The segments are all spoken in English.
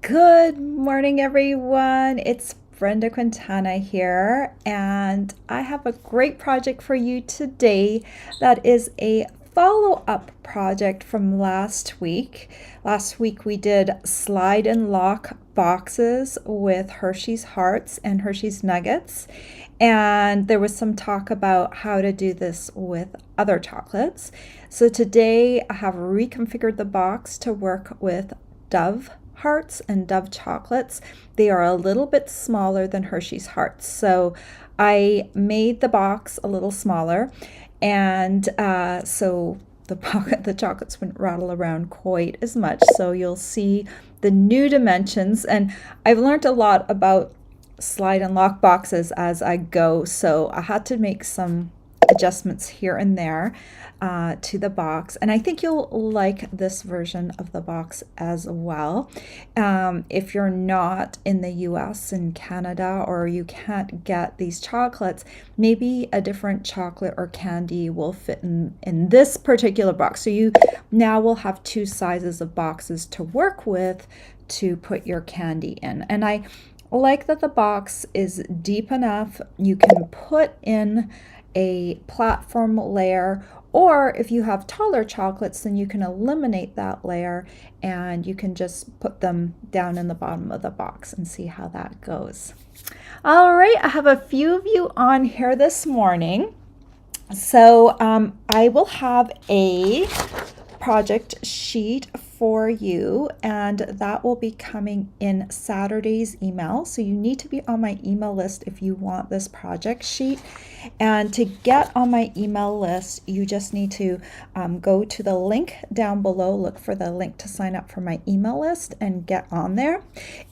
Good morning, everyone. It's Brenda Quintana here, and I have a great project for you today that is a follow-up project from last week. Last week we did slide and lock boxes with Hershey's Hearts and Hershey's Nuggets, and there was some talk about how to do this with other chocolates. So today I have reconfigured the box to work with Dove Hearts and Dove chocolates. They are a little bit smaller than Hershey's Hearts. So I made the box a little smaller, and so the chocolates wouldn't rattle around quite as much. So you'll see the new dimensions, and I've learned a lot about slide and lock boxes as I go. So I had to make some adjustments here and there to the box, and I think you'll like this version of the box as well. If you're not in the US and Canada, or you can't get these chocolates, maybe a different chocolate or candy will fit in this particular box. So you now will have two sizes of boxes to work with to put your candy in. And I like that the box is deep enough you can put in a platform layer, or if you have taller chocolates, then you can eliminate that layer and you can just put them down in the bottom of the box and see how that goes. All right, I have a few of you on here this morning. So I will have a project sheet for you, and that will be coming in Saturday's email. So you need to be on my email list if you want this project sheet. And to get on my email list, you just need to go to the link down below, look for the link to sign up for my email list and get on there.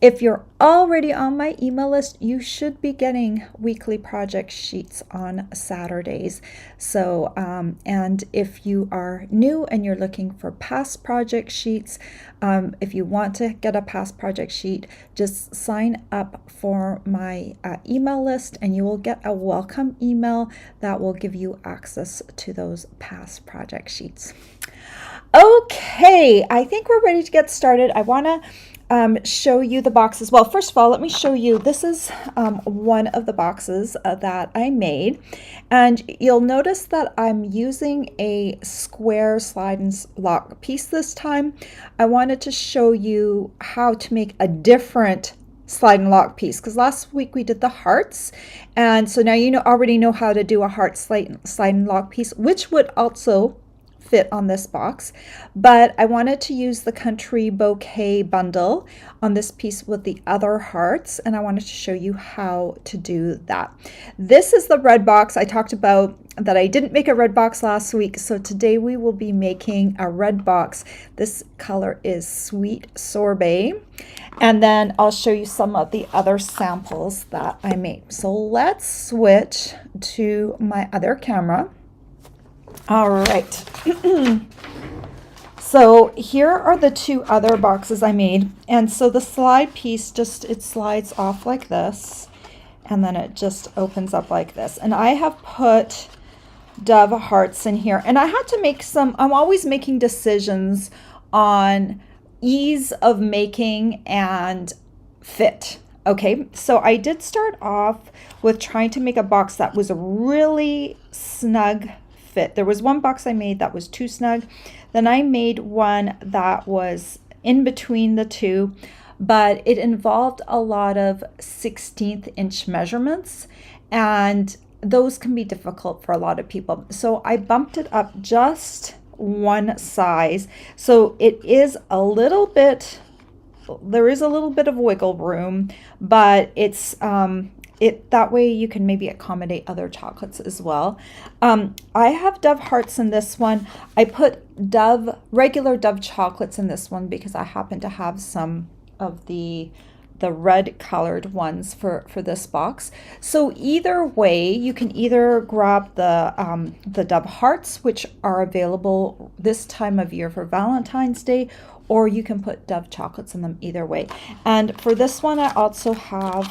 If you're already on my email list, you should be getting weekly project sheets on Saturdays. So, and if you are new and you're looking for past project sheets, if you want to get a past project sheet, just sign up for my email list, and you will get a welcome email that will give you access to those past project sheets. Okay, I think we're ready to get started. I want to show you the boxes. Well, first of all, let me show you. This is one of the boxes that I made, and you'll notice that I'm using a square slide and lock piece this time. I wanted to show you how to make a different slide and lock piece, because last week we did the hearts, and so now you already know how to do a heart slide and lock piece, which would also fit on this box. But I wanted to use the country bouquet bundle on this piece with the other hearts, and I wanted to show you how to do that. This is the red box. I talked about that I didn't make a red box last week, so today we will be making a red box. This color is Sweet Sorbet, and then I'll show you some of the other samples that I made. So let's switch to my other camera. All right. So here are the two other boxes I made. And so the slide piece, it slides off like this, and then it just opens up like this. And I have put Dove Hearts in here. And I had to make I'm always making decisions on ease of making and fit. Okay, so I did start off with trying to make a box that was a really snug fit. There was one box I made that was too snug. Then I made one that was in between the two, but it involved a lot of 16th inch measurements, and those can be difficult for a lot of people. So I bumped it up just one size. So it is a little bit, there is a little bit of wiggle room, but it's that way you can maybe accommodate other chocolates as well. I have Dove Hearts in this one. I put regular Dove chocolates in this one because I happen to have some of the red colored ones for this box. So either way, you can either grab the Dove Hearts, which are available this time of year for Valentine's Day, or you can put Dove chocolates in them, either way. And for this one, I also have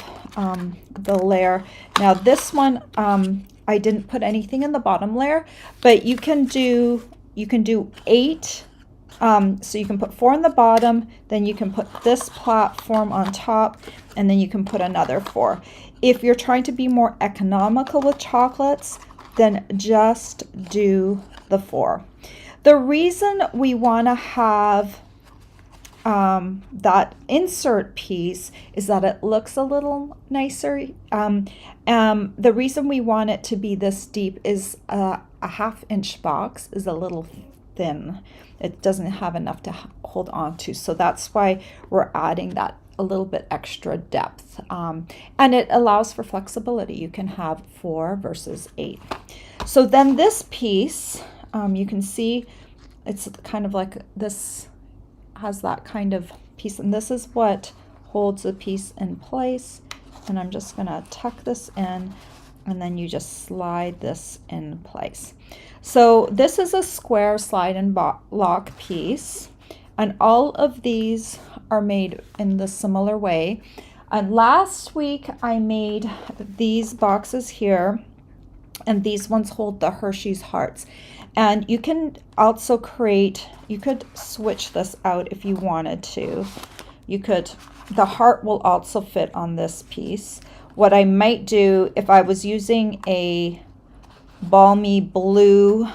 the layer. Now this one, I didn't put anything in the bottom layer, but you can do 8 So you can put 4 on the bottom, then you can put this platform on top, and then you can put another 4. If you're trying to be more economical with chocolates, then just do the 4. The reason we want to have that insert piece is that it looks a little nicer. The reason we want it to be this deep is a 1/2 inch box is a little thin. It doesn't have enough to hold on to. So that's why we're adding that a little bit extra depth. And it allows for flexibility. You can have 4 versus 8. So then this piece, you can see it's kind of like this has that kind of piece, and this is what holds the piece in place. And I'm just going to tuck this in, and then you just slide this in place. So this is a square slide and lock piece, and all of these are made in the similar way. And last week I made these boxes here, and these ones hold the Hershey's hearts. And you can also create, you could switch this out if you wanted to. You could, the heart will also fit on this piece. What I might do if I was using a balmy blue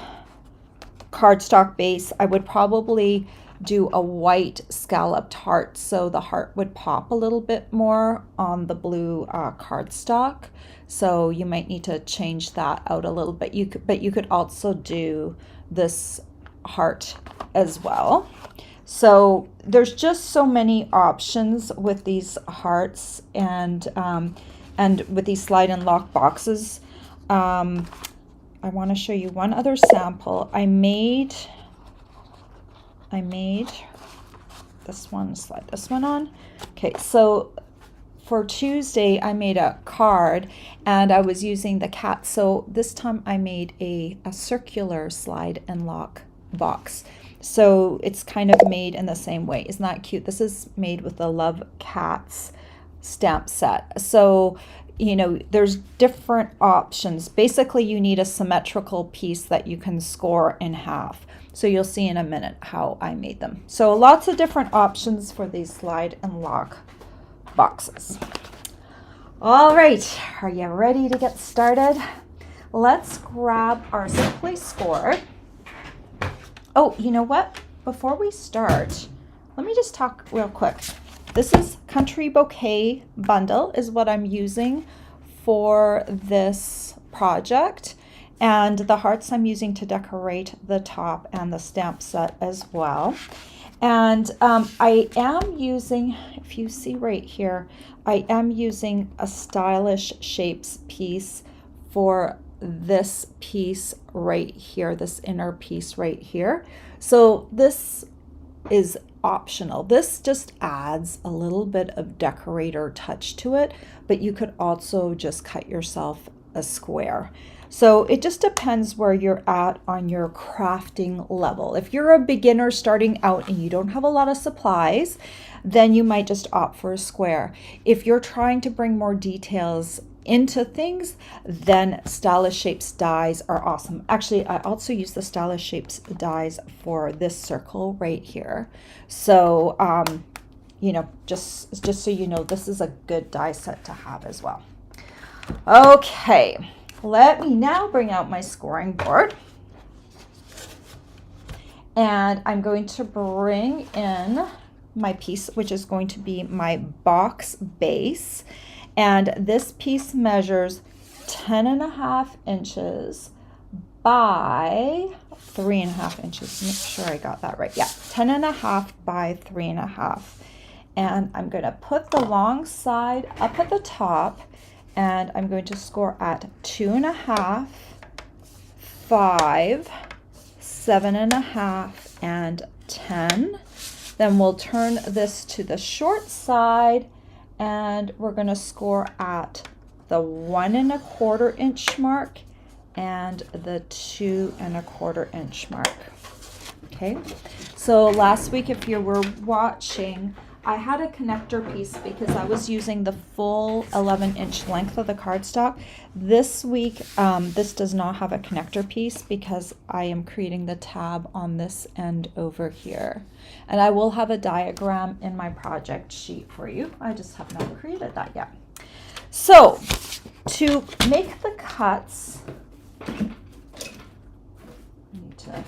cardstock base, I would probably do a white scalloped heart, so the heart would pop a little bit more on the blue cardstock. So you might need to change that out a little bit. But you could also do this heart as well. So there's just so many options with these hearts and with these slide and lock boxes. I want to show you one other sample. I made this one, slide this one on. Okay, so for Tuesday I made a card and I was using the cat. So this time I made a circular slide and lock box. So it's kind of made in the same way. Isn't that cute? This is made with the Love Cats stamp set. So you know, there's different options. Basically, you need a symmetrical piece that you can score in half. So you'll see in a minute how I made them. So lots of different options for these slide and lock boxes. All right, are you ready to get started? Let's grab our Simply Scored. Oh, you know what? Before we start, let me just talk real quick. This is Country Bouquet Bundle is what I'm using for this project. And the hearts I'm using to decorate the top and the stamp set as well. And I am using, if you see right here, I am using a Stylish Shapes piece for this piece right here, this inner piece right here. So this is optional. This just adds a little bit of decorator touch to it, but you could also just cut yourself a square. So it just depends where you're at on your crafting level. If you're a beginner starting out and you don't have a lot of supplies, then you might just opt for a square. If you're trying to bring more details into things, then Stylish Shapes dies are awesome. Actually, I also use the Stylish Shapes dies for this circle right here. So, you know, just so you know, this is a good die set to have as well. Okay, let me now bring out my scoring board. And I'm going to bring in my piece, which is going to be my box base. And this piece measures 10.5 inches by 3.5 inches. Make sure I got that right. Yeah, 10.5 by 3.5. And I'm going to put the long side up at the top, and I'm going to score at 2.5, 5, 7.5, and 10. Then we'll turn this to the short side, and we're going to score at the 1.25 inch mark and the 2.25 inch mark. Okay, so last week, if you were watching, I had a connector piece because I was using the full 11-inch length of the cardstock. This week, this does not have a connector piece because I am creating the tab on this end over here. And I will have a diagram in my project sheet for you. I just have not created that yet. So, to make the cuts, I need to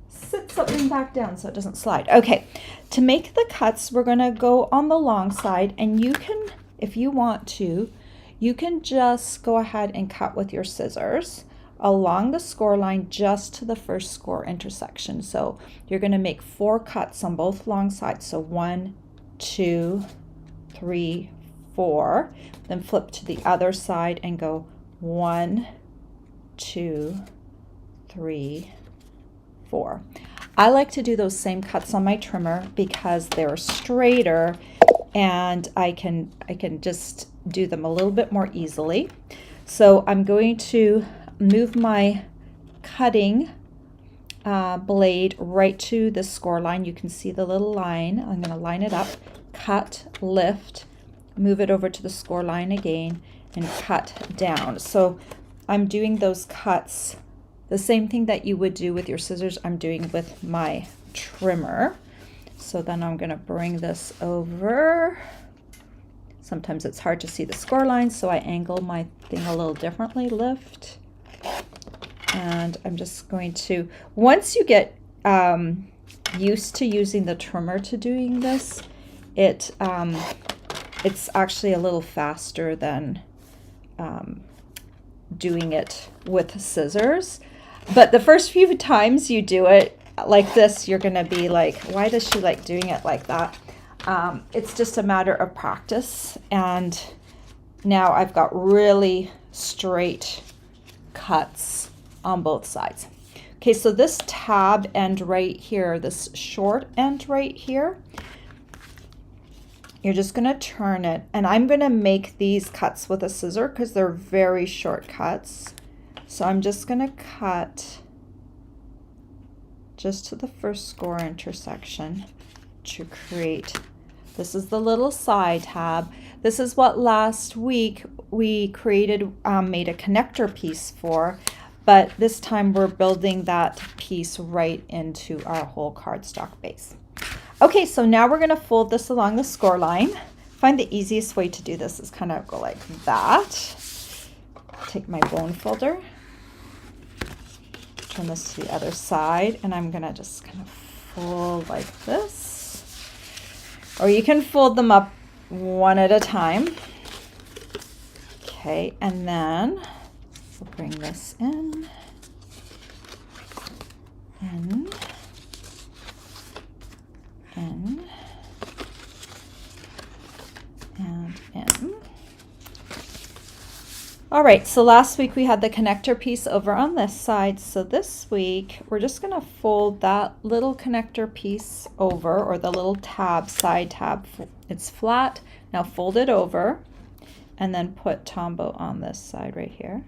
sit something back down so it doesn't slide. Okay, to make the cuts, we're going to go on the long side, and you can, if you want to, you can just go ahead and cut with your scissors along the score line just to the first score intersection. So you're going to make 4 cuts on both long sides. So 1, 2, 3, 4. Then flip to the other side and go 1, 2, 3, 4. I like to do those same cuts on my trimmer because they're straighter and I can just do them a little bit more easily. So I'm going to move my cutting blade right to the score line. You can see the little line. I'm going to line it up, cut, lift, move it over to the score line again, and cut down. So I'm doing those cuts, the same thing that you would do with your scissors, I'm doing with my trimmer. So then I'm going to bring this over. Sometimes it's hard to see the score line, so I angle my thing a little differently. Lift. And I'm just going to, once you get used to using the trimmer to doing this, it's actually a little faster than doing it with scissors. But the first few times you do it like this, you're going to be like, why does she like doing it like that? It's just a matter of practice. And now I've got really straight cuts on both sides. Okay, so this tab end right here, this short end right here, you're just going to turn it, and I'm going to make these cuts with a scissor because they're very short cuts. So I'm just going to cut just to the first score intersection to create, this is the little side tab. This is what last week we created, made a connector piece for, but this time we're building that piece right into our whole cardstock base. Okay, so now we're going to fold this along the score line. I find the easiest way to do this is kind of go like that. Take my bone folder, turn this to the other side, and I'm going to just kind of fold like this. Or you can fold them up one at a time. Okay, and then we'll bring this in, in, in, and in. All right, so last week we had the connector piece over on this side. So this week we're just going to fold that little connector piece over, or the little tab, side tab. It's flat. Now fold it over and then put Tombow on this side right here.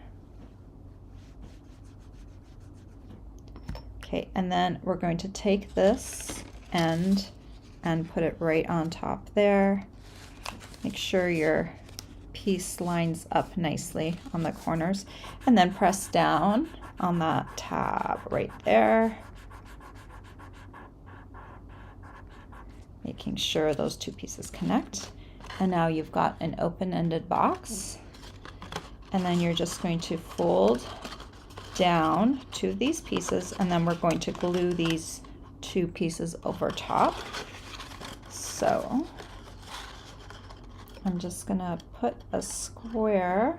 Okay, and then we're going to take this end and put it right on top there. Make sure your piece lines up nicely on the corners, and then press down on that tab right there, making sure those two pieces connect. And now you've got an open-ended box, and then you're just going to fold down 2 of these pieces, and then we're going to glue these 2 pieces over top. So I'm just going to put a square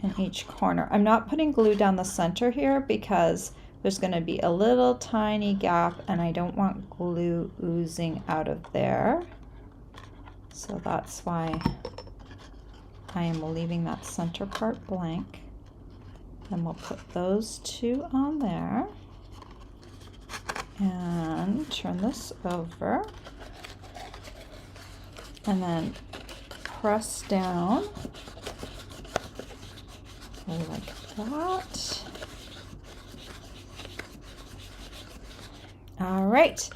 in each corner. I'm not putting glue down the center here because there's going to be a little tiny gap and I don't want glue oozing out of there. So that's why I am leaving that center part blank. Then we'll put those 2 on there and turn this over. And then press down like that. All right.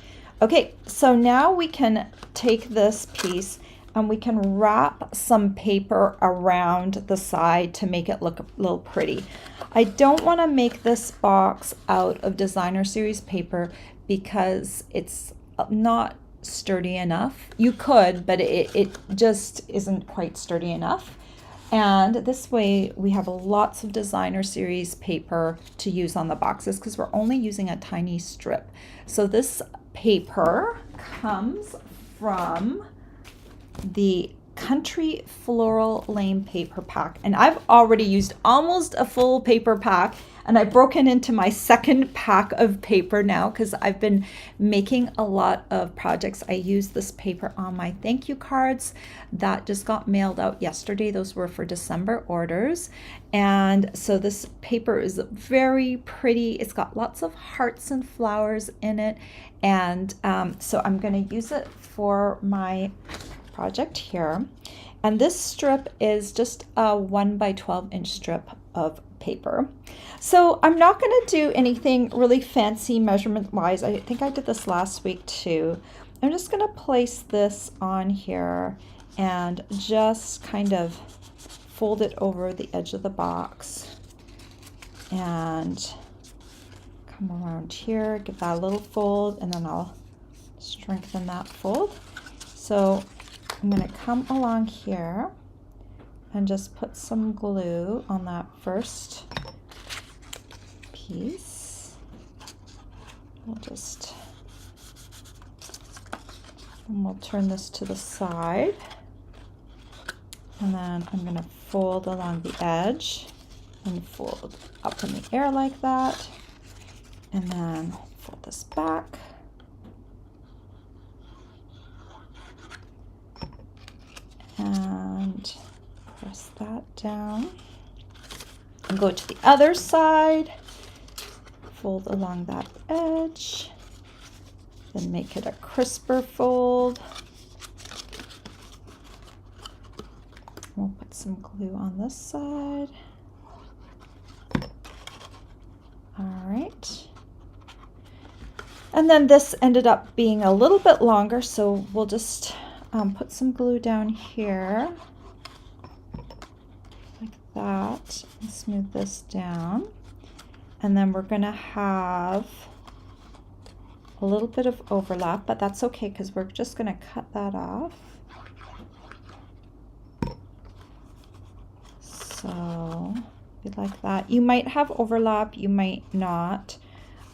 Okay, so now we can take this piece and we can wrap some paper around the side to make it look a little pretty. I don't want to make this box out of designer series paper because it's not sturdy enough. You could, but it just isn't quite sturdy enough. And this way we have lots of designer series paper to use on the boxes because we're only using a tiny strip. So this paper comes from the Country Floral Lane paper pack, and I've already used almost a full paper pack, and I've broken into my second pack of paper now because I've been making a lot of projects. I used this paper on my thank you cards that just got mailed out yesterday. Those were for December orders, and so this paper is very pretty. It's got lots of hearts and flowers in it, and so I'm going to use it for my project here. And this strip is just a 1 by 12 inch strip of paper. So I'm not going to do anything really fancy measurement wise. I think I did this last week too. I'm just going to place this on here and just kind of fold it over the edge of the box and come around here, give that a little fold, and then I'll strengthen that fold. So I'm going to come along here and just put some glue on that first piece. We'll turn this to the side, and then I'm going to fold along the edge and fold up in the air like that, and then fold this back. And press that down and go to the other side, fold along that edge, then make it a crisper fold. We'll put some glue on this side. All right. And then this ended up being a little bit longer, so we'll just put some glue down here like that and smooth this down. And then we're going to have a little bit of overlap, but that's okay because we're just going to cut that off. So like that. You might have overlap, you might not.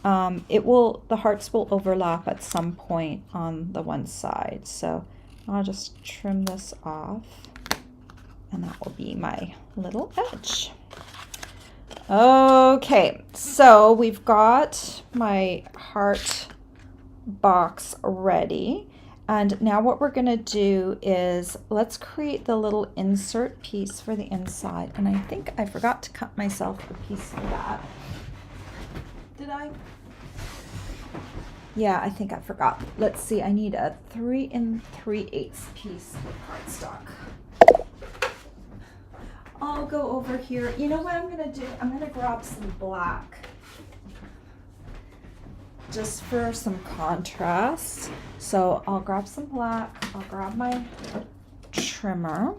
The hearts will overlap at some point on the one side. So I'll just trim this off, and that will be my little edge. Okay, so we've got my heart box ready. And now what we're going to do is let's create the little insert piece for the inside. And I think I forgot to cut myself a piece of that. Did I? Yeah, I think I forgot. Let's see, I need a 3 3/8 piece of cardstock. I'll go over here. You know what I'm going to do? I'm going to grab some black just for some contrast. So I'll grab some black. I'll grab my trimmer.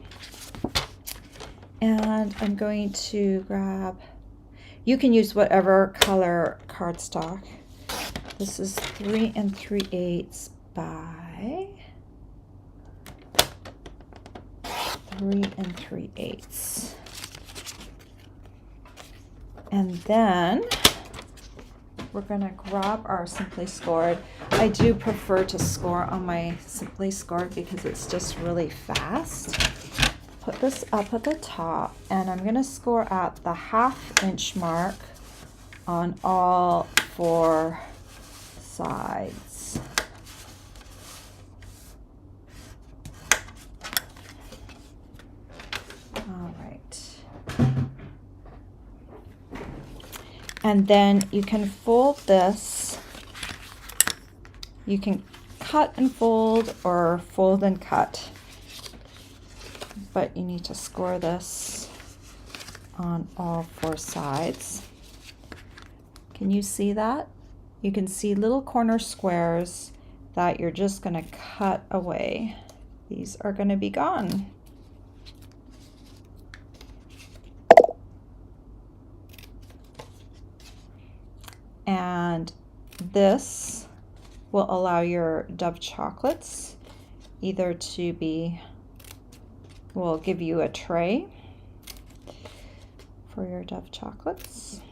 And I'm going to grab, you can use whatever color cardstock. This is 3 3/8 by 3 3/8. And then we're going to grab our Simply Scored. I do prefer to score on my Simply Scored because it's just really fast. Put this up at the top, and I'm going to score at the 1/2 inch mark on all 4 sides. All right. And then you can fold this. You can cut and fold or fold and cut, but you need to score this on all 4 sides. Can you see that? You can see little corner squares that you're just going to cut away. These are going to be gone. And this will allow your Dove chocolates either to be, will give you a tray for your Dove chocolates.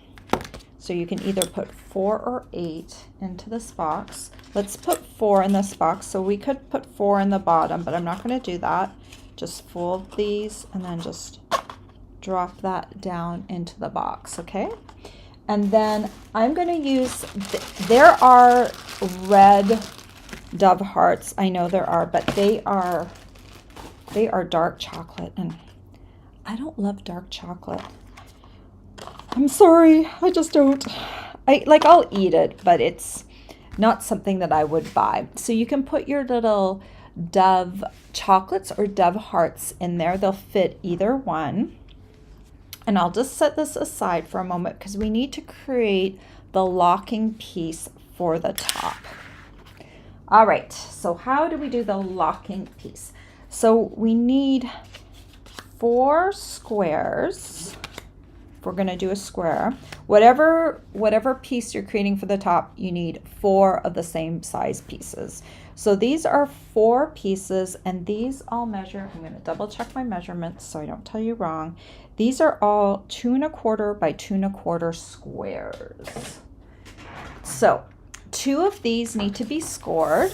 So you can either put 4 or 8 into this box. Let's put 4 in this box. So we could put 4 in the bottom, but I'm not going to do that. Just fold these and then just drop that down into the box, okay? And then I'm going to use, there are red Dove hearts. I know there are, but they are dark chocolate, and I don't love dark chocolate. I'm sorry, I just don't. I'll eat it, but it's not something that I would buy. So you can put your little Dove chocolates or Dove hearts in there. They'll fit either one. And I'll just set this aside for a moment because we need to create the locking piece for the top. All right, so how do we do the locking piece? So we need 4 squares. We're going to do a square. Whatever piece you're creating for the top, you need 4 of the same size pieces. So these are 4 pieces, and these all measure, I'm going to double check my measurements so I don't tell you wrong. These are all 2 1/4 by 2 1/4 squares. So 2 of these need to be scored.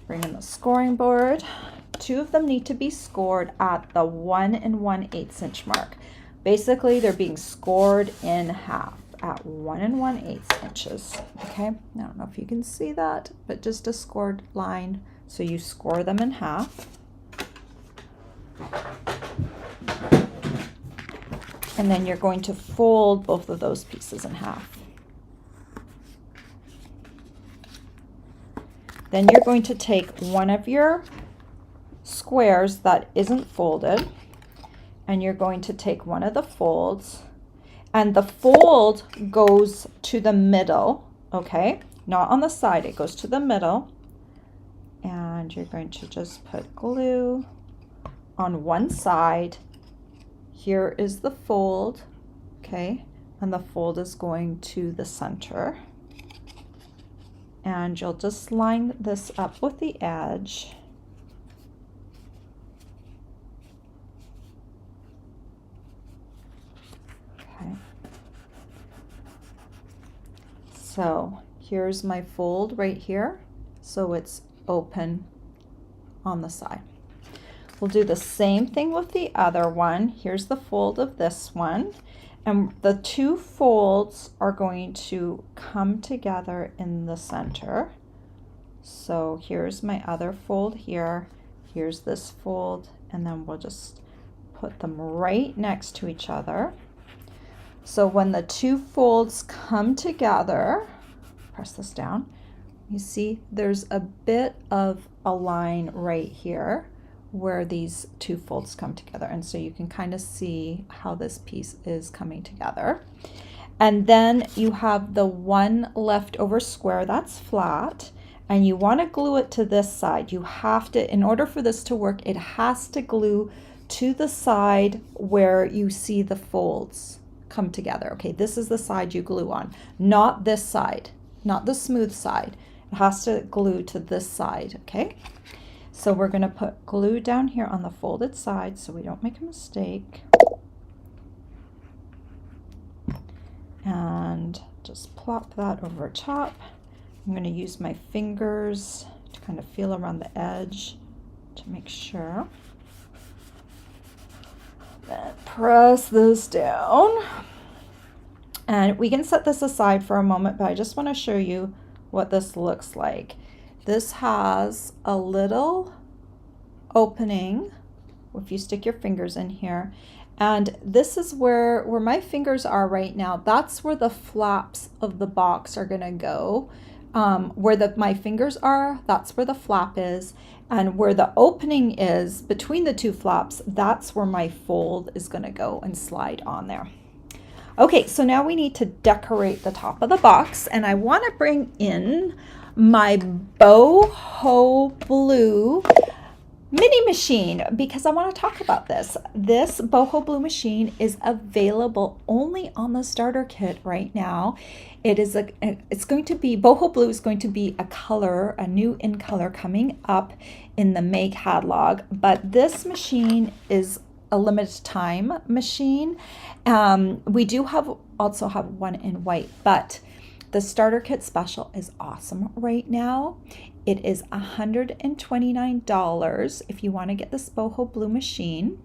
Bring in the scoring board. 2 of them need to be scored at the 1 1/8 inch mark. Basically, they're being scored in half at 1 1/8 inches. Okay, I don't know if you can see that, but just a scored line. So you score them in half. And then you're going to fold both of those pieces in half. Then you're going to take one of your squares that isn't folded, and you're going to take one of the folds, and the fold goes to the middle, okay? Not on the side, it goes to the middle. And you're going to just put glue on one side. Here is the fold, okay? And the fold is going to the center. And you'll just line this up with the edge. Okay. So here's my fold right here. So it's open on the side. We'll do the same thing with the other one. Here's the fold of this one. And the 2 folds are going to come together in the center. So here's my other fold here. Here's this fold, and then we'll just put them right next to each other. So when the 2 folds come together, press this down, you see there's a bit of a line right here where these 2 folds come together, and so you can kind of see how this piece is coming together. And then you have the one leftover square that's flat, and you want to glue it to this side. You have to, in order for this to work, it has to glue to the side where you see the folds come together. Okay, this is the side you glue on, not this side, not the smooth side. It has to glue to this side, okay? So we're going to put glue down here on the folded side so we don't make a mistake. And just plop that over top. I'm going to use my fingers to kind of feel around the edge to make sure. Then press this down. And we can set this aside for a moment, but I just want to show you what this looks like. This has a little opening if you stick your fingers in here, and this is where my fingers are right now. That's where the flaps of the box are gonna go. Where my fingers are, that's where the flap is, and where the opening is between the 2 flaps, that's where my fold is gonna go and slide on there. Okay, so now we need to decorate the top of the box, and I want to bring in my boho blue mini machine because I want to talk about this. This boho blue machine is available only on the starter kit right now. It's going to be, boho blue is going to be a color, a new in color coming up in the May catalog, but this machine is a limited time machine. We do also have one in white, but the starter kit special is awesome right now. It is $129 if you want to get this boho blue machine.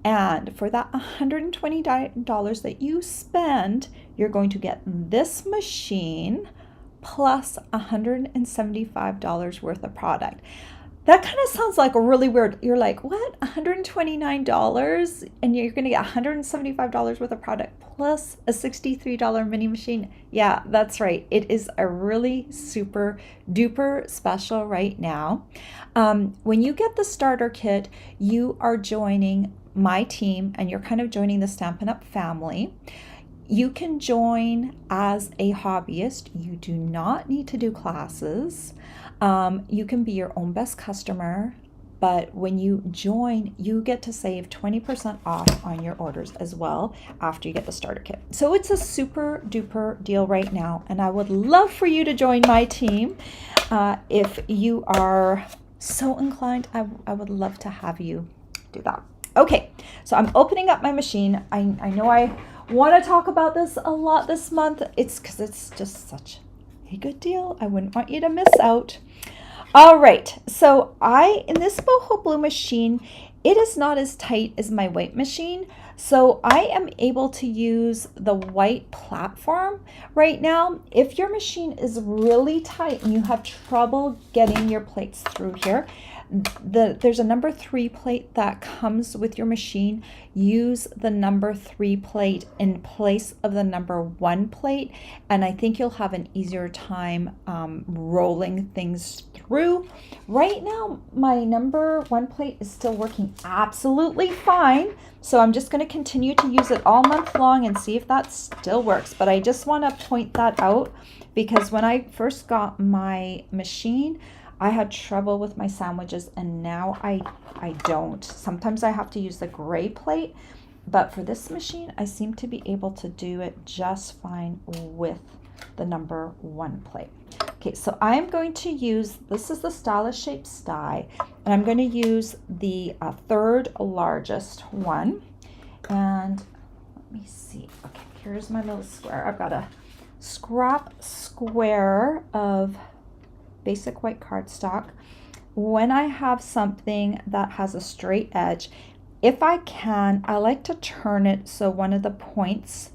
And for that $120 that you spend, you're going to get this machine plus $175 worth of product. That kind of sounds like a really weird. You're like, what? $129 and you're going to get $175 worth of product plus a $63 mini machine. Yeah, that's right. It is a really super duper special right now. When you get the starter kit, you are joining my team and you're kind of joining the Stampin' Up! Family. You can join as a hobbyist. You do not need to do classes. You can be your own best customer, but when you join, you get to save 20% off on your orders as well after you get the starter kit. So it's a super duper deal right now, and I would love for you to join my team. If you are so inclined, I would love to have you do that. Okay, so I'm opening up my machine. I know I want to talk about this a lot this month. It's because it's just such a good deal. I wouldn't want you to miss out. All right, so in this boho blue machine, it is not as tight as my white machine, so I am able to use the white platform right now. If your machine is really tight and you have trouble getting your plates through here, there's a number 3 plate that comes with your machine. Use the number 3 plate in place of the number 1 plate, and I think you'll have an easier time rolling things through. Right now, my number 1 plate is still working absolutely fine, so I'm just going to continue to use it all month long and see if that still works. But I just want to point that out because when I first got my machine, I had trouble with my sandwiches, and now I don't. Sometimes I have to use the gray plate, but for this machine, I seem to be able to do it just fine with the number 1 plate. Okay, so I'm going to use, this is the Stylish Shapes die, and I'm going to use the 3rd largest one. And let me see. Okay, here's my little square. I've got a scrap square of basic white cardstock. When I have something that has a straight edge, if I can, I like to turn it so one of the points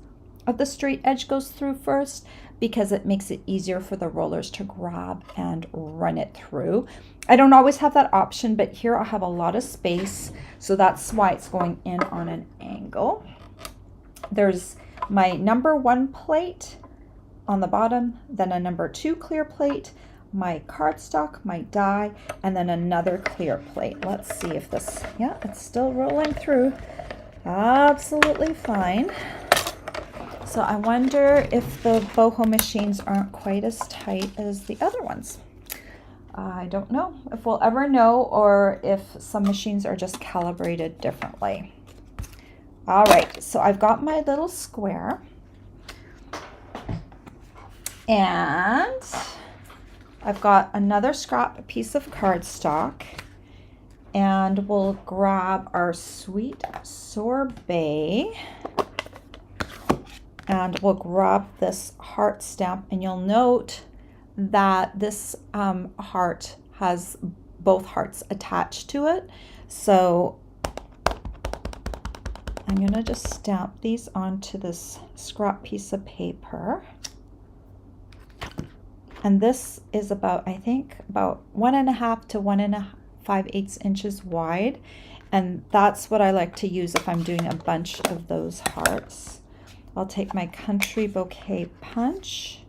of the straight edge goes through first because it makes it easier for the rollers to grab and run it through. I don't always have that option, but here I have a lot of space, so that's why it's going in on an angle. There's my number 1 plate on the bottom, then a number 2 clear plate, my cardstock, my die, and then another clear plate. Let's see if this, yeah, it's still rolling through absolutely fine. So I wonder if the boho machines aren't quite as tight as the other ones. I don't know if we'll ever know, or if some machines are just calibrated differently. All right, so I've got my little square, and I've got another scrap piece of cardstock, and we'll grab our sweet sorbet, and we'll grab this heart stamp, and you'll note that this heart has both hearts attached to it. So I'm going to just stamp these onto this scrap piece of paper. And this is about, I think, about 1.5 to 1.5 inches wide. And that's what I like to use if I'm doing a bunch of those hearts. I'll take my country bouquet punch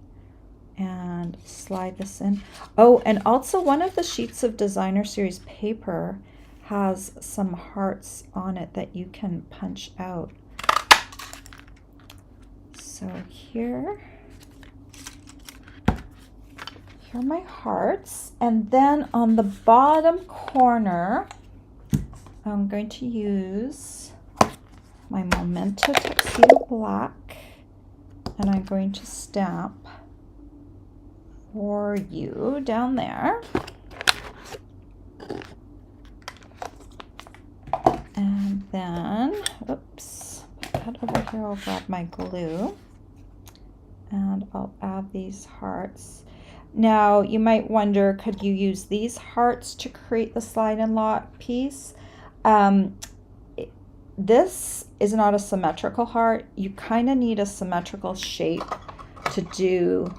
and slide this in. Oh, and also one of the sheets of designer series paper has some hearts on it that you can punch out. So here are my hearts, and then on the bottom corner I'm going to use my Memento Tuxedo Black, and I'm going to stamp for you down there. And then, oops, put that over here. I'll grab my glue and I'll add these hearts. Now, you might wonder, could you use these hearts to create the slide and lock piece? This is not a symmetrical heart. You kind of need a symmetrical shape to do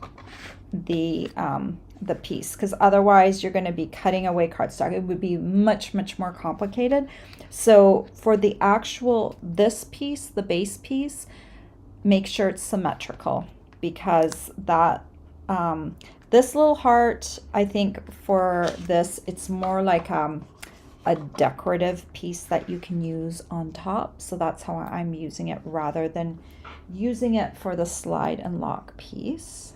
the piece, because otherwise you're going to be cutting away cardstock. It would be much more complicated. So for the actual this piece, the base piece, make sure it's symmetrical, because that this little heart, I think for this, it's more like a decorative piece that you can use on top. So that's how I'm using it, rather than using it for the slide and lock piece.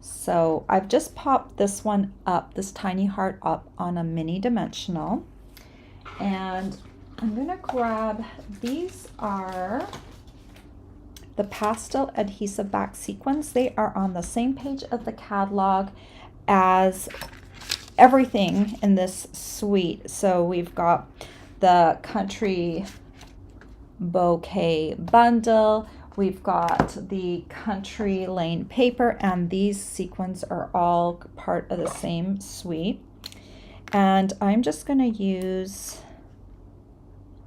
So I've just popped this one up, this tiny heart up on a mini dimensional. And I'm gonna grab, these are the pastel adhesive back sequins. They are on the same page of the catalog as everything in this suite. So we've got the country bouquet bundle, we've got the country lane paper, and these sequins are all part of the same suite. And I'm just going to use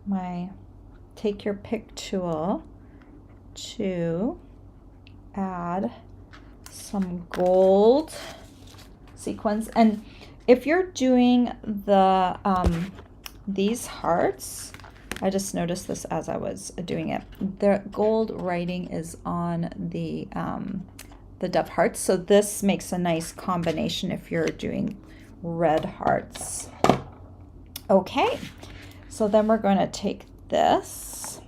my take your pick tool to add some gold sequins. And if you're doing the these hearts, I just noticed this as I was doing it, the gold writing is on the dove hearts, so this makes a nice combination if you're doing red hearts. Okay, so then we're going to take this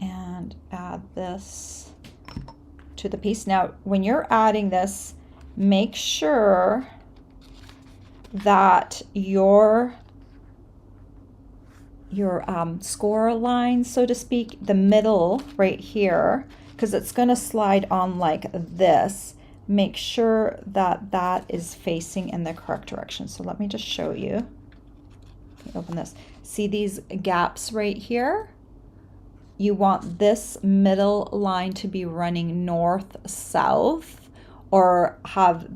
and add this to the piece. Now, when you're adding this, make sure that your score line, so to speak, the middle right here, because it's going to slide on like this, make sure that that is facing in the correct direction. So let me just show you. Open this. See these gaps right here? You want this middle line to be running north-south, or have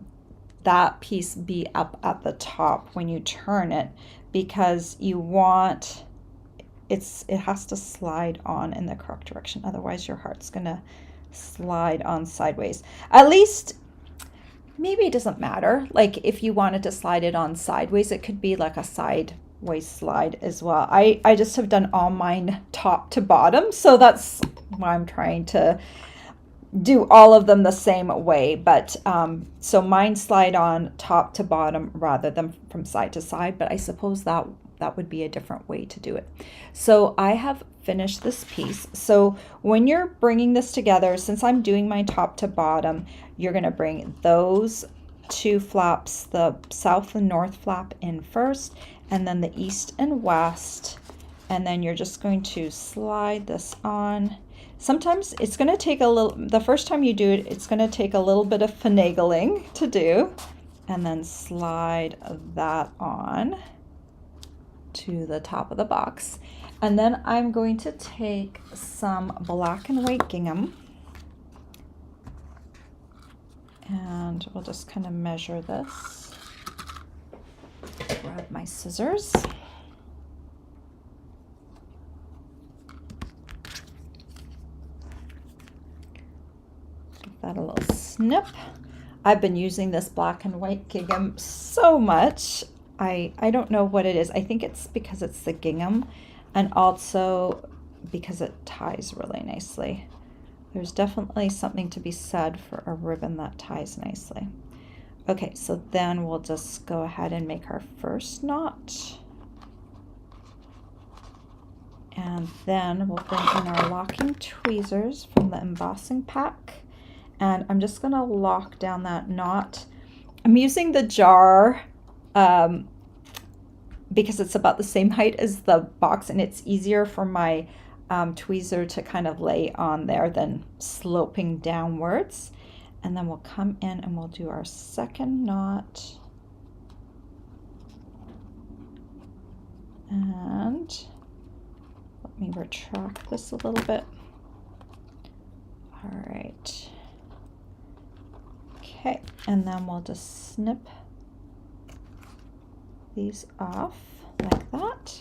that piece be up at the top when you turn it, because you want it has to slide on in the correct direction. Otherwise your heart's gonna slide on sideways. At least, maybe it doesn't matter. Like if you wanted to slide it on sideways, it could be like a sideways slide as well. I just have done all mine top to bottom, so that's why I'm trying to do all of them the same way. But so mine slide on top to bottom rather than from side to side, but I suppose that would be a different way to do it. So I have finished this piece. So when you're bringing this together, since I'm doing my top to bottom, you're going to bring those two flaps, the south and north flap in first, and then the east and west, and then you're just going to slide this on. Sometimes it's going to take a little, the first time you do it, it's going to take a little bit of finagling to do, and then slide that on to the top of the box. And then I'm going to take some black and white gingham, and we'll just kind of measure this. Grab my scissors. Give that a little snip. I've been using this black and white gingham so much. I don't know what it is. I think it's because it's the gingham, and also because it ties really nicely. There's definitely something to be said for a ribbon that ties nicely. Okay, so then we'll just go ahead and make our first knot. And then we'll bring in our locking tweezers from the embossing pack. And I'm just going to lock down that knot. I'm using the jar because it's about the same height as the box, and it's easier for my tweezer to kind of lay on there than sloping downwards. And then we'll come in and we'll do our second knot. And let me retract this a little bit. All right. Okay, and then we'll just snip these off like that.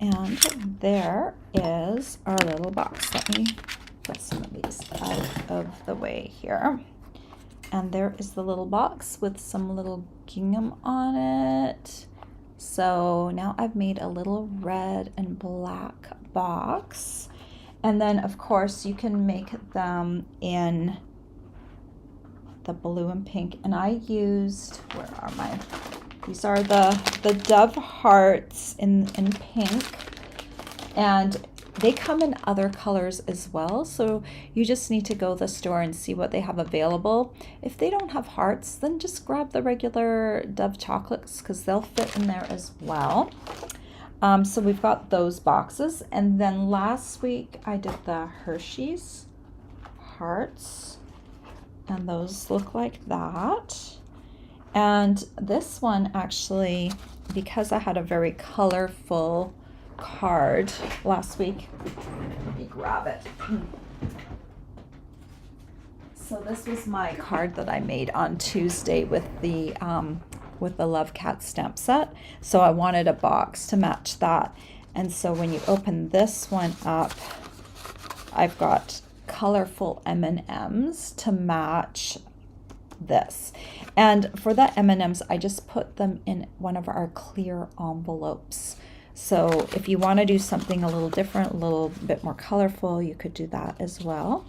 And there is our little box. Let me get some of these out of the way here. And there is the little box with some little gingham on it. So now I've made a little red and black box. And then of course you can make them in the blue and pink. And I used, where are my, these are the dove hearts in pink. And they come in other colors as well, so you just need to go to the store and see what they have available. If they don't have hearts, then just grab the regular Dove chocolates because they'll fit in there as well. So we've got those boxes. And then last week I did the Hershey's hearts, and those look like that. And this one actually, because I had a very colorful card last week. Let me grab it. So this was my card that I made on Tuesday with the Love Cat stamp set. So I wanted a box to match that. And so when you open this one up, I've got colorful M&Ms to match this. And for the M&Ms, I just put them in one of our clear envelopes. So if you want to do something a little different, a little bit more colorful, you could do that as well.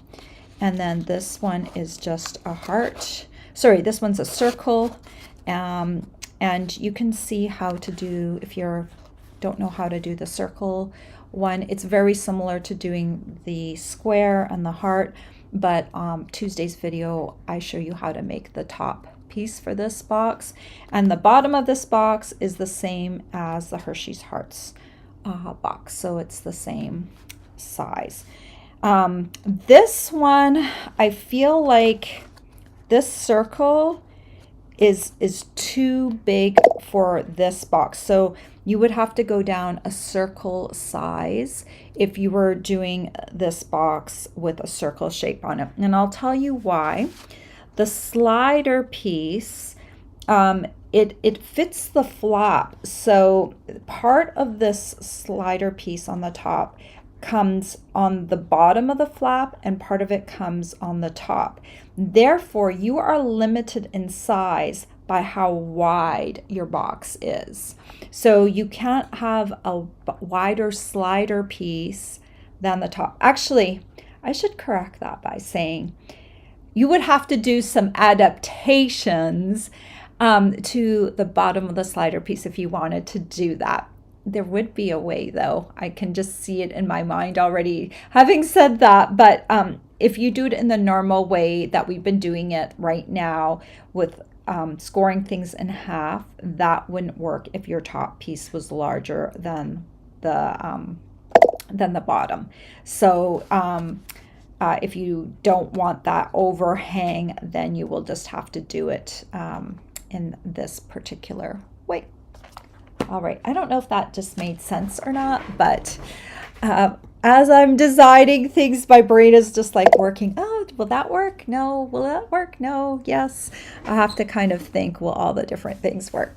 And then this one is just a heart. Sorry, this one's a circle. And you can see how to do, if you don't know how to do the circle one, it's very similar to doing the square and the heart. But Tuesday's video, I show you how to make the top piece for this box, and the bottom of this box is the same as the Hershey's Hearts box, so it's the same size. This one, I feel like this circle is too big for this box, so you would have to go down a circle size if you were doing this box with a circle shape on it, and I'll tell you why. The slider piece, it fits the flap. So part of this slider piece on the top comes on the bottom of the flap and part of it comes on the top. Therefore, you are limited in size by how wide your box is. So you can't have a wider slider piece than the top. Actually, I should correct that by saying, you would have to do some adaptations to the bottom of the slider piece if you wanted to do that. There would be a way, though. I can just see it in my mind already, having said that. But if you do it in the normal way that we've been doing it right now with scoring things in half, that wouldn't work if your top piece was larger than the bottom. So if you don't want that overhang, then you will just have to do it in this particular way. All right, I don't know if that just made sense or not, but as I'm designing things, my brain is just like working, oh, will that work? No. Will that work? No. Yes. I have to kind of think, will all the different things work?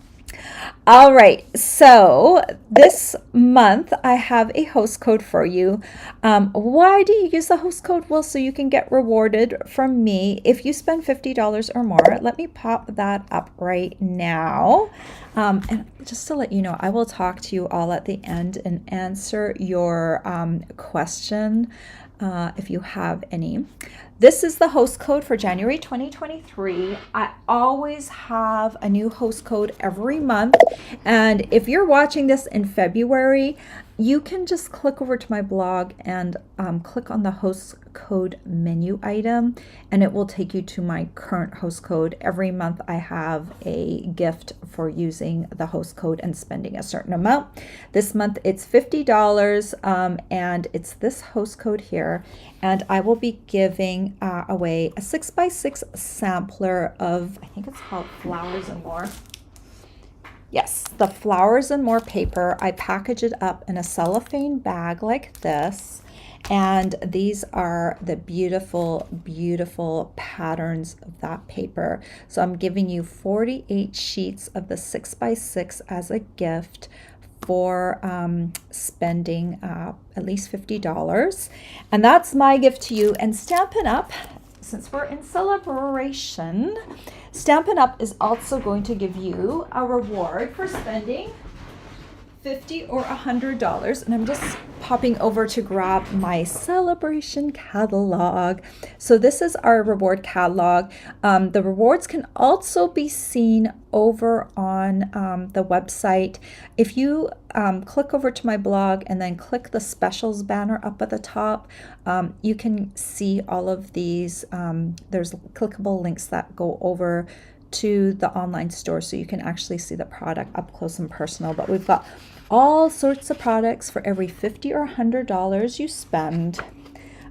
All right, so this month I have a host code for you. Why do you use the host code? Well, so you can get rewarded from me if you spend $50 or more. Let me pop that up right now. And just to let you know, I will talk to you all at the end and answer your question if you have any. This is the host code for January 2023. I always have a new host code every month. And if you're watching this in February, you can just click over to my blog and click on the host code menu item, and it will take you to my current host code. Every month I have a gift for using the host code and spending a certain amount. This month it's $50, and it's this host code here. And I will be giving away a 6x6 sampler of, I think it's called Flowers and More. Yes, the Flowers and More paper. I package it up in a cellophane bag like this. And these are the beautiful, beautiful patterns of that paper. So I'm giving you 48 sheets of the 6x6 as a gift for spending at least $50. And that's my gift to you. And Stampin' Up!, since we're in celebration, Stampin' Up! Is also going to give you a reward for spending $50 or $100. And I'm just popping over to grab my celebration catalog. So this is our reward catalog. The rewards can also be seen over on the website. If you click over to my blog and then click the specials banner up at the top, you can see all of these. There's clickable links that go over to the online store, so you can actually see the product up close and personal. But we've got all sorts of products for every $50 or $100 you spend.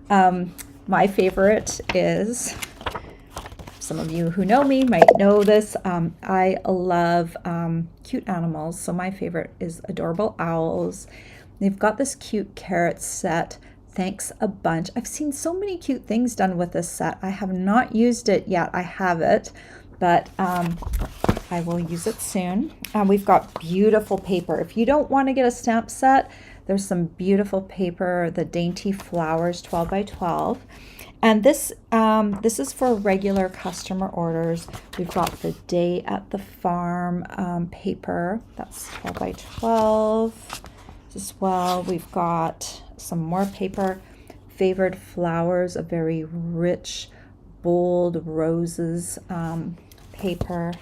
My favorite is, some of you who know me might know this, I love cute animals. So my favorite is adorable owls. They've got this cute carrot set. Thanks a bunch. I've seen so many cute things done with this set. I have not used it yet. I have it, but I will use it soon. We've got beautiful paper. If you don't want to get a stamp set, there's some beautiful paper, the Dainty Flowers 12 by 12. And this is for regular customer orders. We've got the Day at the Farm paper. That's 12 by 12 as well. We've got some more paper. Favored Flowers, a very rich, bold roses paper.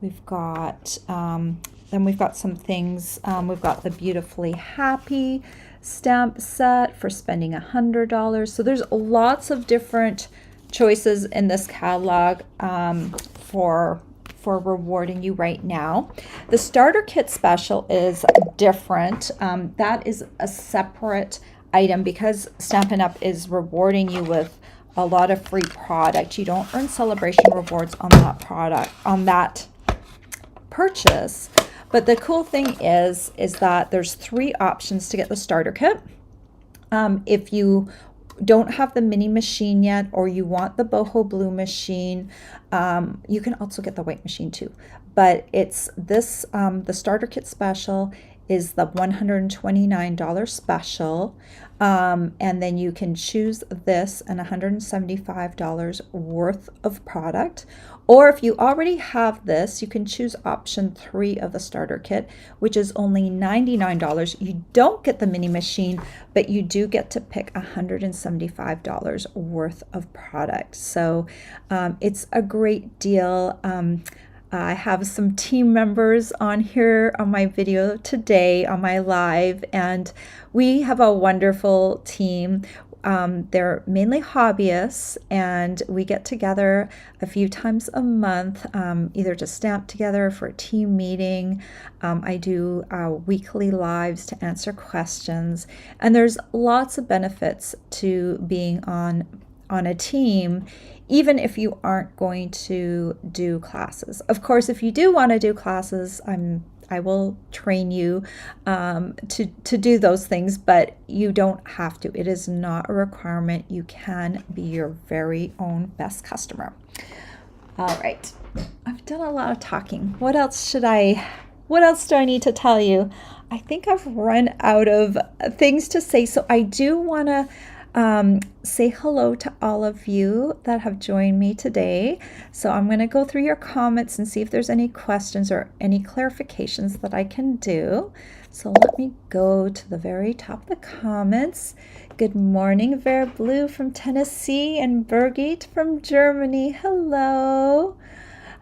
We've got, then we've got some things. We've got the Beautifully Happy stamp set for spending $100. So there's lots of different choices in this catalog for rewarding you right now. The starter kit special is different. That is a separate item because Stampin' Up! Is rewarding you with a lot of free product. You don't earn celebration rewards on that product, on that purchase. But the cool thing is that there's 3 options to get the starter kit. If you don't have the mini machine yet, or you want the boho blue machine, you can also get the white machine too. But it's this, the starter kit special is the $129 special. And then you can choose this and $175 worth of product. Or if you already have this, you can choose option 3 of the starter kit, which is only $99. You don't get the mini machine, but you do get to pick $175 worth of product. So it's a great deal. I have some team members on here on my video today, on my live, and we have a wonderful team. They're mainly hobbyists, and we get together a few times a month, either to stamp together for a team meeting. I do weekly lives to answer questions, and there's lots of benefits to being on a team, even if you aren't going to do classes. Of course, if you do want to do classes, I will train you to do those things, but you don't have to. It is not a requirement. You can be your very own best customer. All right, I've done a lot of talking. What else do I need to tell you? I think I've run out of things to say. So I do want to say hello to all of you that have joined me today. So I'm going to go through your comments and see if there's any questions or any clarifications that I can do. So let me go to the very top of the comments. Good morning, Vera Blue from Tennessee and Birgit from Germany. Hello.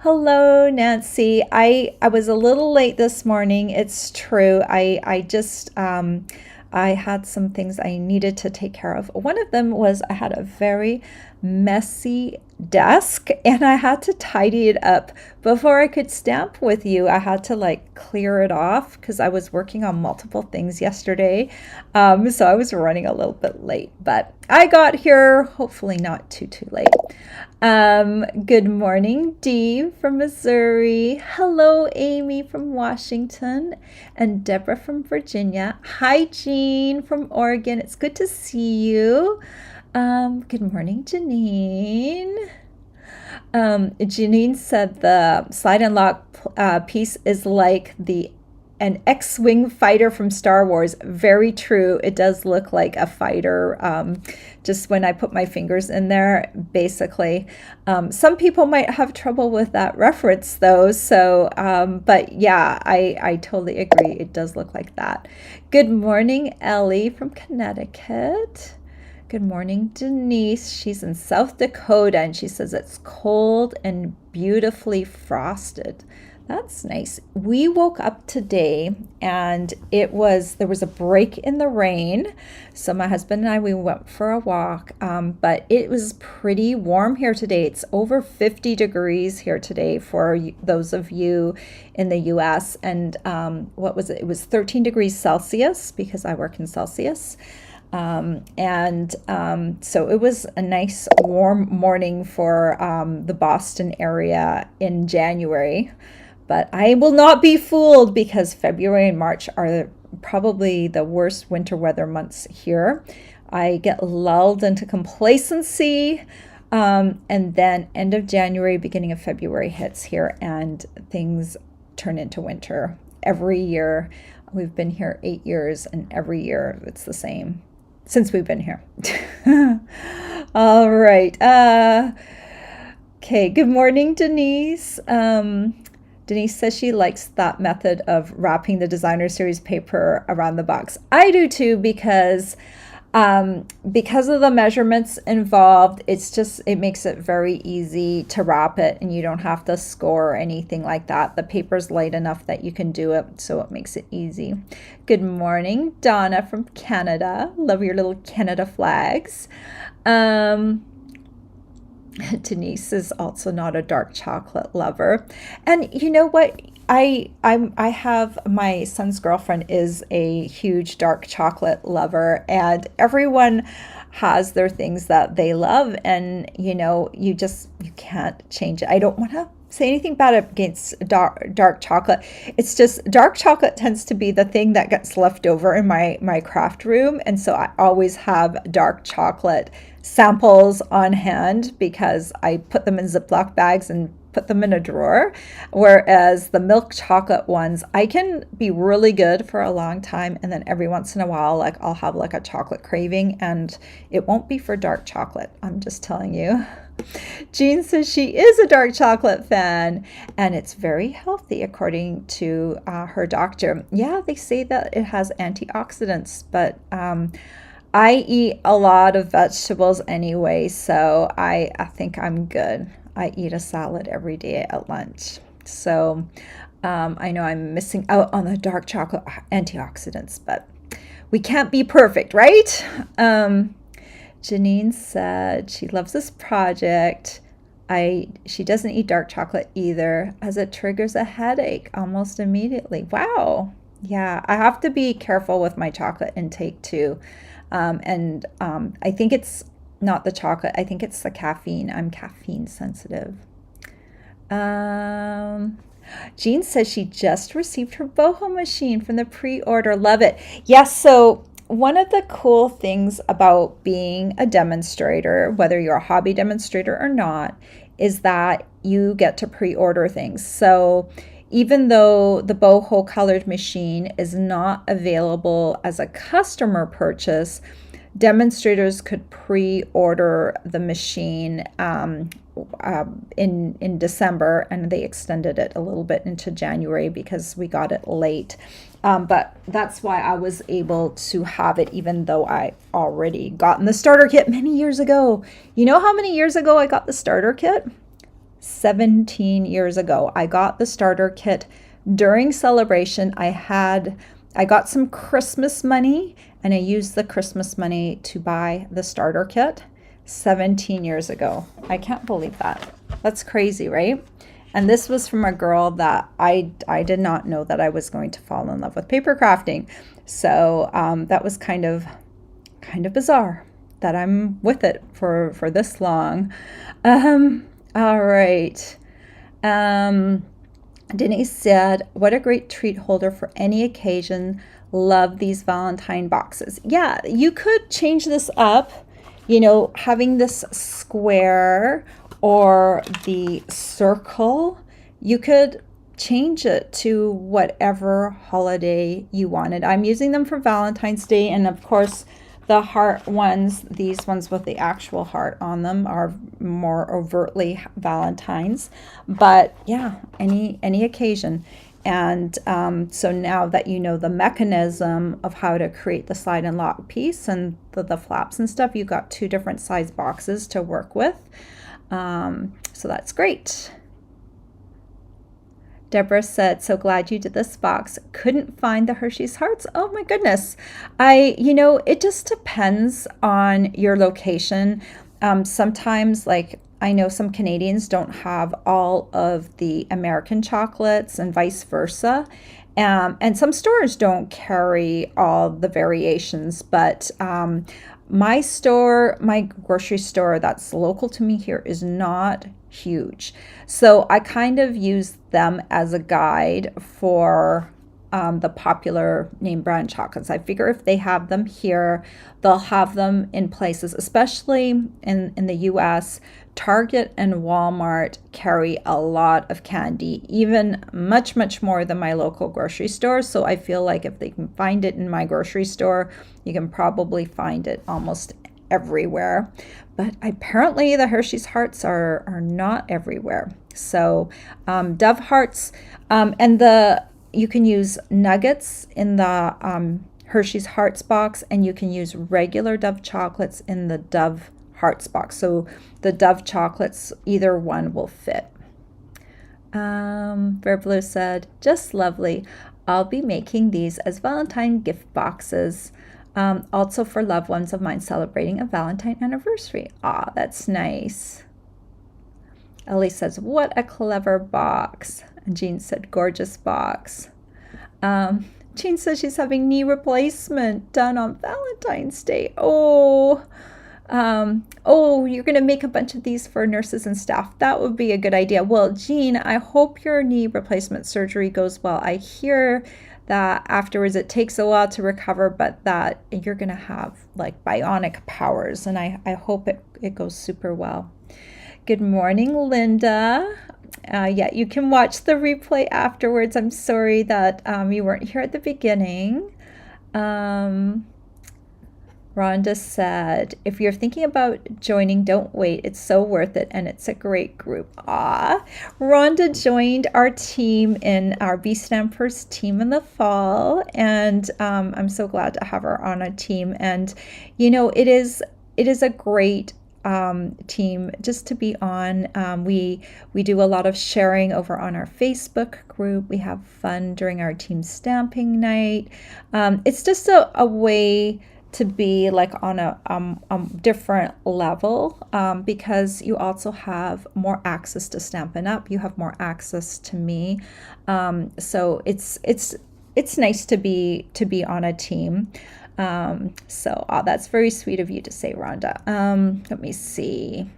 Hello, Nancy. I was a little late this morning. It's true. I just I had some things I needed to take care of. One of them was I had a very messy desk and I had to tidy it up before I could stamp with you. I had to like clear it off because I was working on multiple things yesterday. So I was running a little bit late, but I got here hopefully not too late. Good morning, Dee from Missouri. Hello, Amy from Washington, and Deborah from Virginia. Hi, Jean from Oregon. It's good to see you. Good morning, Janine. Janine said the slide and lock piece is like an X-Wing fighter from Star Wars. Very true. It does look like a fighter. Just when I put my fingers in there, basically. Some people might have trouble with that reference though. So, but yeah, I totally agree. It does look like that. Good morning, Ellie from Connecticut. Good morning, Denise. She's in South Dakota and she says it's cold and beautifully frosted. That's nice. We woke up today and there was a break in the rain. So my husband and I, we went for a walk, but it was pretty warm here today. It's over 50 degrees here today for those of you in the US. And what was it? It was 13 degrees Celsius because I work in Celsius. So it was a nice warm morning for the Boston area in January. But I will not be fooled because February and March are probably the worst winter weather months here. I get lulled into complacency, and then end of January, beginning of February hits here, and things turn into winter. Every year, we've been here 8 years, and every year it's the same since we've been here. All right. Okay, good morning, Denise. Denise says she likes that method of wrapping the designer series paper around the box. I do too because of the measurements involved. It makes it very easy to wrap it and you don't have to score or anything like that. The paper's light enough that you can do it, so it makes it easy. Good morning, Donna from Canada. Love your little Canada flags. Denise is also not a dark chocolate lover. And you know what? I have my son's girlfriend is a huge dark chocolate lover, and everyone has their things that they love, and you can't change it. I don't want to say anything bad against dark chocolate. It's just dark chocolate tends to be the thing that gets left over in my craft room, and so I always have dark chocolate samples on hand because I put them in Ziploc bags and put them in a drawer, whereas the milk chocolate ones, I can be really good for a long time, and then every once in a while, like I'll have like a chocolate craving, and it won't be for dark chocolate. I'm just telling you. Jean says she is a dark chocolate fan, and it's very healthy according to her doctor. Yeah, they say that it has antioxidants, but I eat a lot of vegetables anyway, so I think I'm good. I eat a salad every day at lunch. So I know I'm missing out on the dark chocolate antioxidants, but we can't be perfect, right? Janine said she loves this project. She doesn't eat dark chocolate either, as it triggers a headache almost immediately. Wow. Yeah, I have to be careful with my chocolate intake too. I think it's not the chocolate. I think it's the caffeine. I'm caffeine sensitive. Jean says she just received her boho machine from the pre-order. Love it. Yes, so one of the cool things about being a demonstrator, whether you're a hobby demonstrator or not, is that you get to pre-order things. So even though the boho colored machine is not available as a customer purchase, demonstrators could pre-order the machine in December, and they extended it a little bit into January because we got it late. But that's why I was able to have it, even though I already gotten the starter kit many years ago. You know how many years ago I got the starter kit? 17 years ago. I got the starter kit during celebration. I got some Christmas money and I used the Christmas money to buy the starter kit 17 years ago. I can't believe that. That's crazy, right? And this was from a girl that I did not know that I was going to fall in love with paper crafting. So that was kind of bizarre that I'm with it for this long. All right. Denise said, "What a great treat holder for any occasion. Love these Valentine boxes." Yeah, you could change this up, having this square or the circle. You could change it to whatever holiday you wanted. I'm using them for Valentine's Day, and of course, the heart ones, these ones with the actual heart on them, are more overtly Valentine's. But yeah, any occasion. And so now that you know the mechanism of how to create the slide and lock piece and the flaps and stuff, you've got 2 different size boxes to work with. So that's great. Deborah said, "So glad you did this box. Couldn't find the Hershey's Hearts." Oh my goodness. It just depends on your location. Sometimes, like, I know some Canadians don't have all of the American chocolates and vice versa. And some stores don't carry all the variations, but my grocery store that's local to me here is not huge. So I kind of use them as a guide for the popular name brand chocolates. I figure if they have them here, they'll have them in places, especially in the US. Target and Walmart carry a lot of candy, even much, much more than my local grocery store. So I feel like if they can find it in my grocery store, you can probably find it almost everywhere. But apparently the Hershey's Hearts are not everywhere. So Dove Hearts, you can use nuggets in the Hershey's Hearts box, and you can use regular Dove chocolates in the Dove Hearts box. So the Dove chocolates, either one will fit. Verblue said, "Just lovely. I'll be making these as Valentine gift boxes. Also for loved ones of mine celebrating a Valentine anniversary." Ah, that's nice. Ellie says, "What a clever box." And Jean said, "Gorgeous box." Jean says she's having knee replacement done on Valentine's Day. You're going to make a bunch of these for nurses and staff. That would be a good idea. Well, Jean, I hope your knee replacement surgery goes well. I hear that afterwards it takes a while to recover, but that you're going to have like bionic powers, and I hope it goes super well. Good morning, Linda. Yeah, you can watch the replay afterwards. I'm sorry that you weren't here at the beginning. Rhonda said, "If you're thinking about joining, don't wait. It's so worth it, and it's a great group." Ah, Rhonda joined our team in our Bee Stampers team in the fall, and I'm so glad to have her on a team. And it is a great team just to be on. We do a lot of sharing over on our Facebook group. We have fun during our team stamping night. It's just a way to be like on a different level, because you also have more access to Stampin' Up. You have more access to me, so it's nice to be on a team. So that's very sweet of you to say, Rhonda. Let me see.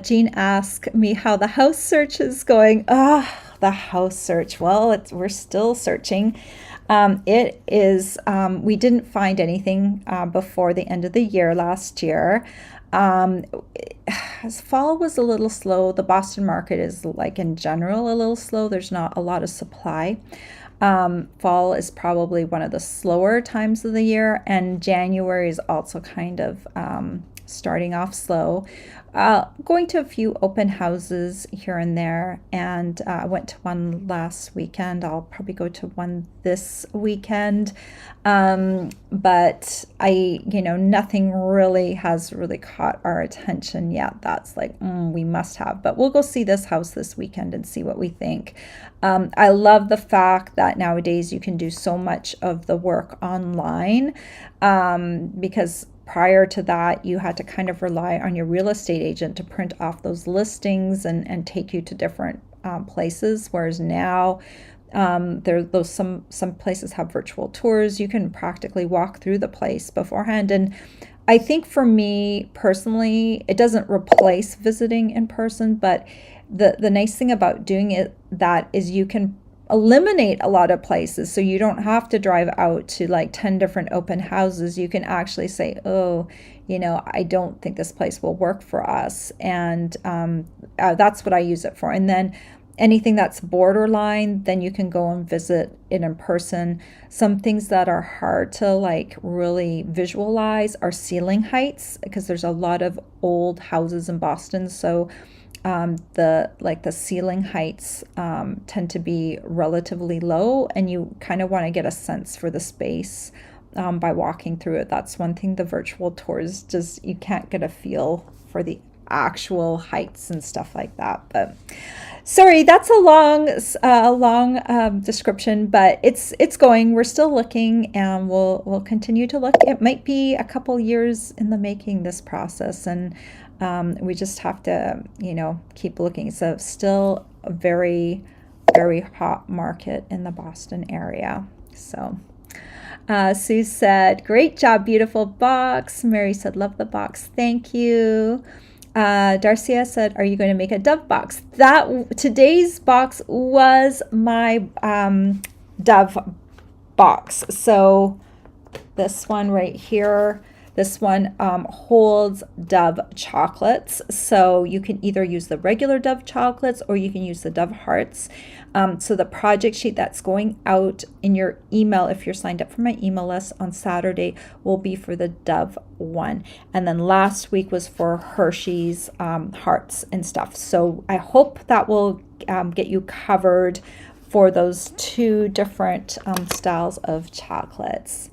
Jean asked me how the house search is going. The house search. Well, we're still searching. It is, we didn't find anything before the end of the year last year. Fall was a little slow. The Boston market is, like, in general a little slow. There's not a lot of supply. Fall is probably one of the slower times of the year, and January is also kind of starting off slow. going to a few open houses here and there, and I went to one last weekend. I'll probably go to one this weekend. But nothing really has really caught our attention yet. That's like, we must have. But we'll go see this house this weekend and see what we think. I love the fact that nowadays you can do so much of the work online, because prior to that, you had to kind of rely on your real estate agent to print off those listings and take you to different places. Whereas now, some places have virtual tours. You can practically walk through the place beforehand. And I think for me personally, it doesn't replace visiting in person, but the nice thing about doing it that is you can eliminate a lot of places, so you don't have to drive out to like 10 different open houses. You can actually say, oh, I don't think this place will work for us, and that's what I use it for. And then anything that's borderline, then you can go and visit it in person. Some things that are hard to like really visualize are ceiling heights, because there's a lot of old houses in Boston, so the ceiling heights tend to be relatively low, and you kind of want to get a sense for the space by walking through it. That's one thing the virtual tours just, you can't get a feel for the actual heights and stuff like that. But sorry, that's a long description, but it's going. We're still looking, and we'll continue to look. It might be a couple years in the making, this process, and we just have to, keep looking. So still a very, very hot market in the Boston area. So Sue said, great job, beautiful box. Mary said, love the box. Thank you. Darcia said, are you going to make a dove box? Today's box was my dove box. So this one right here, this one holds Dove chocolates. So you can either use the regular Dove chocolates or you can use the Dove hearts. So the project sheet that's going out in your email, if you're signed up for my email list on Saturday, will be for the Dove one. And then last week was for Hershey's hearts and stuff. So I hope that will get you covered for those two different styles of chocolates.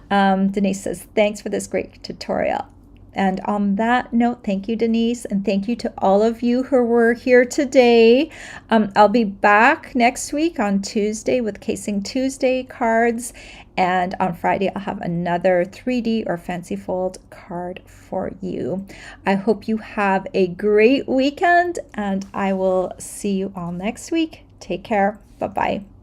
Denise says, thanks for this great tutorial. And on that note, thank you, Denise, and thank you to all of you who were here today. I'll be back next week on Tuesday with Casing Tuesday cards, and on Friday I'll have another 3D or fancy fold card for you. I hope you have a great weekend, and I will see you all next week. Take care. Bye-bye.